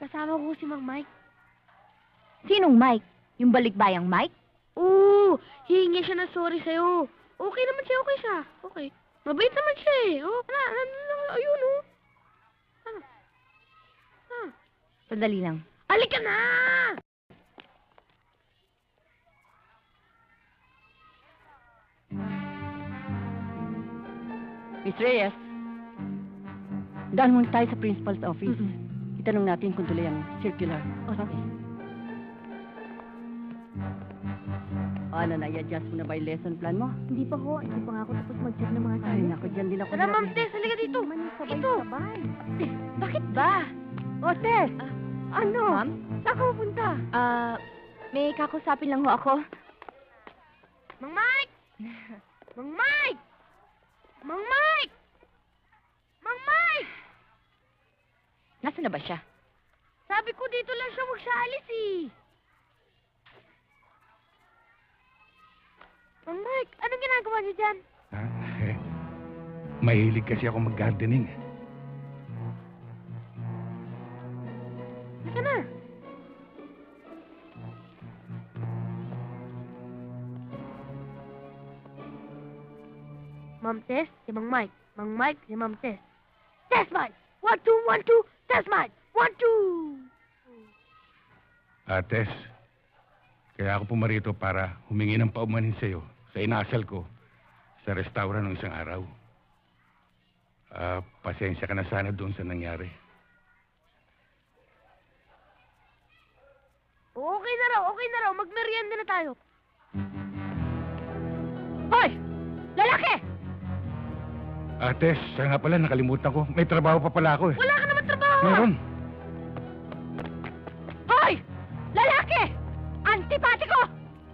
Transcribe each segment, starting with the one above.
Kasama ko si Mang Mike. Sinong Mike? Yung balikbayang Mike? Oo, hihingi siya ng sorry sa'yo. Okay naman siya, okay siya. Okay. Mabait naman siya eh. Oh, ayun oh. Sandali lang. Halika na! Miss Reyes, daan muna tayo sa principal's office. Itanong natin kung tuloy ang circular. Okay. Ano, na-i-adjust mo na ba yung lesson plan mo? Hindi pa ho. Hindi pa nga ako tapos mag-check ng mga Ay, naku, dyan din ako. Tara, Ma'am Tess, halika dito. Dito. Bakit ba? O, Tess! Ano? Ma'am? Saan ka pupunta? May kakusapin lang ho ako. Mang Mike! Mang Mike! Mang Mike! Mang Mike! Nasaan na ba siya? Sabi ko dito lang siya, huwag siya alis eh. Mang Mike, anong ginagawa niyo dyan? Mahilig kasi ako mag-gardening. Halika na. Ma'am Tess, si Mang Mike. Mang Mike, si Ma'am Tess. Tess Mike! 1, 2, 1, 2. Tess Mike! 1, 2. Tess, kaya ako pumarito para humingi ng paumanhin sa'yo sa inasal ko sa restaurant ng isang araw. Pasensya ka na sana doon sa nangyari. Okay na raw. Magmerienda na tayo. Hoy! Lalaki! Tess, siya nga pala, nakalimutan ko. May trabaho pa pala ako eh. Wala ka naman trabaho. Meron. Hoy! Lalaki! Antipatiko!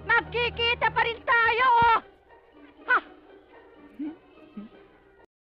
Magkikita pa rin tayo!